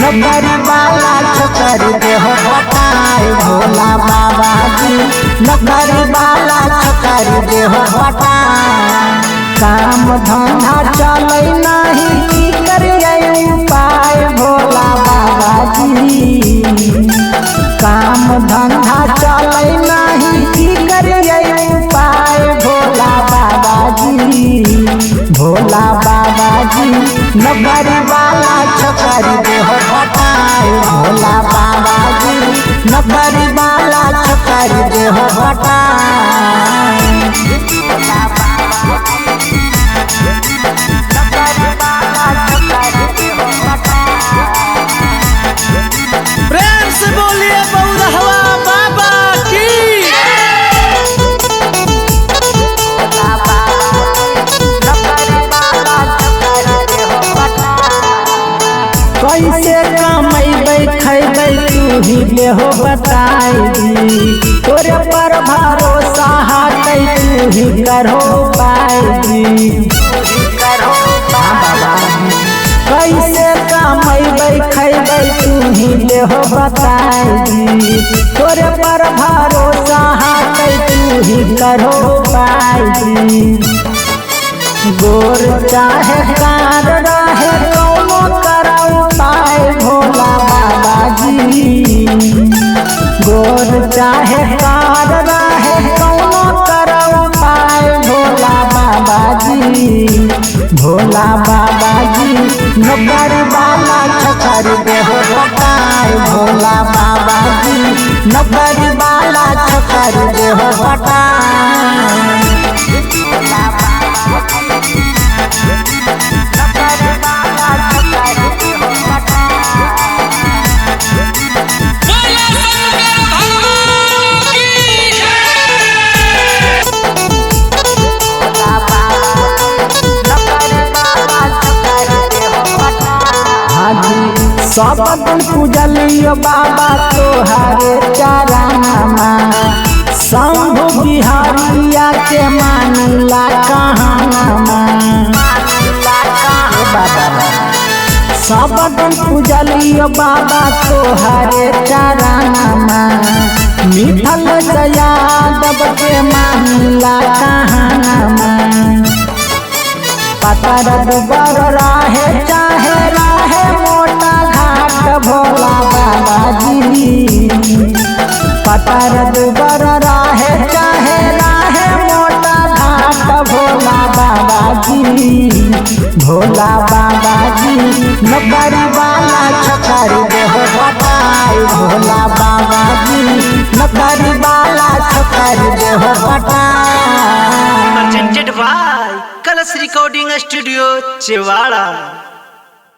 नौकरी वाला छोकरी दे हो बताए भोला बाबा जी। नौकरी वाला छोकरी दे हो बताए। काम धंधा चले नहीं की करिए उपाय भोला बाबा जी। काम धंधा चले नहीं की करिए उपाय भोला बाबा जी। भोला बाबा जी नौकरी वाला छोकरी दे हो बताए भोला बाबा जी। नौकरी वाला छोकरी दे हो बताए। प्रेम से बोलिए बौरहवा बाबा की। कैसे कमैबै खैबै तू ही ले हो बताई। तोरे पर भरोसा हटै तू ही करो पाई। कैसे कमैबै खैबै तू ही ले हो बताई। तोरे पर भरोसा हटै तू ही करो पाई। गोर चाहे कार रहे कौनो कराऊ पाए भोला बाबा जी। गोर चाहे कार रहे कौनो कराऊ पाए भोला बाबा जी। भोला बाबा जी नौकरी वाला छोकरी दे हो बताए भोला बाबा जी। नौकरी वाला छोकरी दे हो बताए। सब दिन पूजलियो बाबा तोहारे चरणमा। शंभु बिहारिया के मानिला कहानमा। सब दिन पूजलियो बाबा तोहारे चरणमा। मिठल यादव के मानिला कहानमा। पतर दुबर राहे चाहे राहे मोटा घाट भोला बाबा जी। पतर दुबर राहे चाहे राहे मोटा घाट भोला बाबा जी। भोला बाबा जी नौकरी वाला छोकरी दे हो बताए भोला बाबा जी। नौकरी वाला छोकरी दे हो बताए। presented by कलश रिकॉर्डिंग स्टूडियो चेवाड़ा।